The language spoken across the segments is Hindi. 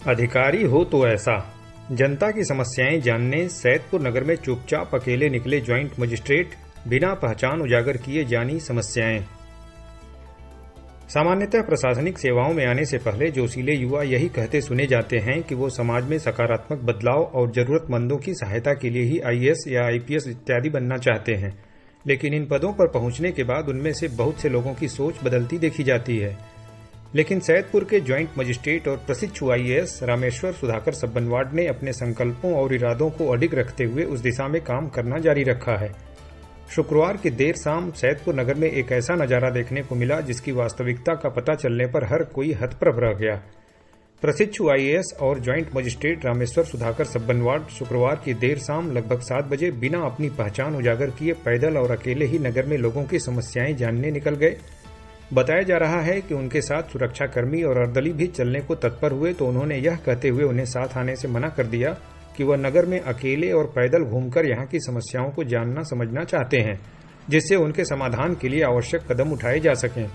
अधिकारी हो तो ऐसा। जनता की समस्याएं जानने सैदपुर नगर में चुपचाप अकेले निकले ज्वाइंट मजिस्ट्रेट, बिना पहचान उजागर किए जानी समस्याएं। सामान्यतः प्रशासनिक सेवाओं में आने से पहले जोशीले युवा यही कहते सुने जाते हैं कि वो समाज में सकारात्मक बदलाव और जरूरतमंदों की सहायता के लिए ही आईएएस या आईपीएस इत्यादि बनना चाहते हैं। लेकिन इन पदों पर पहुंचने के बाद उनमें से बहुत से लोगों की सोच बदलती देखी जाती है। लेकिन सैदपुर के ज्वाइंट मजिस्ट्रेट और प्रशिक्षु आईएएस रामेश्वर सुधाकर सब्बनवाड ने अपने संकल्पों और इरादों को अडिग रखते हुए उस दिशा में काम करना जारी रखा है। शुक्रवार की देर शाम सैदपुर नगर में एक ऐसा नजारा देखने को मिला जिसकी वास्तविकता का पता चलने पर हर कोई हतप्रभ रह गया। प्रशिक्षु आईएएस और ज्वाइंट मजिस्ट्रेट रामेश्वर सुधाकर सब्बनवाड शुक्रवार की देर शाम लगभग 7 बजे बिना अपनी पहचान उजागर किए पैदल और अकेले ही नगर में लोगों की समस्याएं जानने निकल गए। बताया जा रहा है कि उनके साथ सुरक्षाकर्मी और अर्दली भी चलने को तत्पर हुए तो उन्होंने यह कहते हुए उन्हें साथ आने से मना कर दिया कि वह नगर में अकेले और पैदल घूमकर यहाँ की समस्याओं को जानना समझना चाहते हैं, जिससे उनके समाधान के लिए आवश्यक कदम उठाए जा सकें।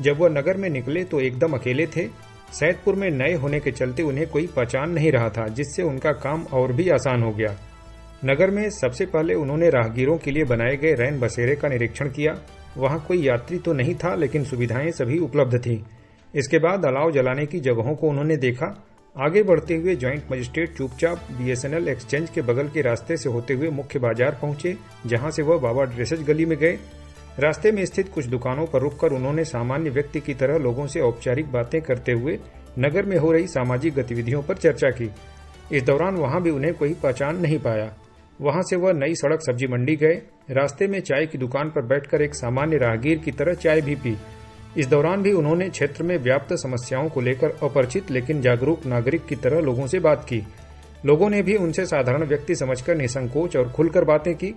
जब वह नगर में निकले तो एकदम अकेले थे। सैदपुर में नए होने के चलते उन्हें कोई पहचान नहीं रहा था, जिससे उनका काम और भी आसान हो गया। नगर में सबसे पहले उन्होंने राहगीरों के लिए बनाए गए रैन बसेरे का निरीक्षण किया। वहां कोई यात्री तो नहीं था, लेकिन सुविधाएं सभी उपलब्ध थीं। इसके बाद अलाव जलाने की जगहों को उन्होंने देखा। आगे बढ़ते हुए ज्वाइंट मजिस्ट्रेट चुपचाप बीएसएनएल एक्सचेंज के बगल के रास्ते से होते हुए मुख्य बाजार पहुंचे, जहां से वह बाबा ड्रेसेज गली में गए। रास्ते में स्थित कुछ दुकानों पर रुककर उन्होंने सामान्य व्यक्ति की तरह लोगों से औपचारिक बातें करते हुए नगर में हो रही सामाजिक गतिविधियों पर चर्चा की। इस दौरान वहां भी उन्हें कोई पहचान नहीं पाया। वहां से वह नई सड़क सब्जी मंडी गए। रास्ते में चाय की दुकान पर बैठकर एक सामान्य राहगीर की तरह चाय भी पी। इस दौरान भी उन्होंने क्षेत्र में व्याप्त समस्याओं को लेकर अपरिचित लेकिन जागरूक नागरिक की तरह लोगों से बात की। लोगों ने भी उनसे साधारण व्यक्ति समझकर निसंकोच और खुलकर बातें की।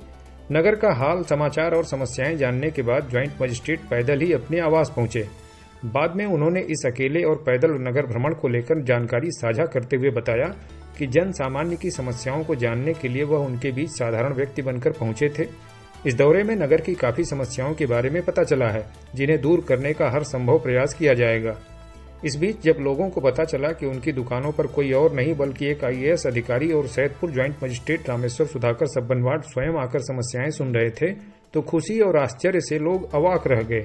नगर का हाल समाचार और समस्याएं जानने के बाद ज्वाइंट मजिस्ट्रेट पैदल ही अपने आवास पहुंचे। बाद में उन्होंने इस अकेले और पैदल नगर भ्रमण को लेकर जानकारी साझा करते हुए बताया कि जन सामान्य की समस्याओं को जानने के लिए वह उनके बीच साधारण व्यक्ति बनकर पहुंचे थे। इस दौरे में नगर की काफी समस्याओं के बारे में पता चला है, जिन्हें दूर करने का हर संभव प्रयास किया जाएगा। इस बीच जब लोगों को पता चला कि उनकी दुकानों पर कोई और नहीं बल्कि एक आईएएस अधिकारी और सैदपुर ज्वाइंट मजिस्ट्रेट रामेश्वर सुधाकर सब्बनवाड स्वयं आकर समस्याएं सुन रहे थे, तो खुशी और आश्चर्य से लोग अवाक रह गए।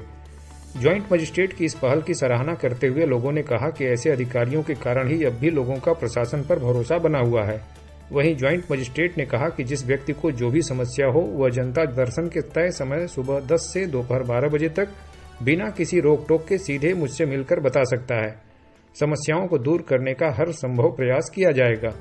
ज्वाइंट मजिस्ट्रेट की इस पहल की सराहना करते हुए लोगों ने कहा कि ऐसे अधिकारियों के कारण ही अब भी लोगों का प्रशासन पर भरोसा बना हुआ है। वहीं ज्वाइंट मजिस्ट्रेट ने कहा कि जिस व्यक्ति को जो भी समस्या हो वह जनता दर्शन के तय समय सुबह 10 से दोपहर 12 बजे तक बिना किसी रोक टोक के सीधे मुझसे मिलकर बता सकता है। समस्याओं को दूर करने का हर संभव प्रयास किया जाएगा।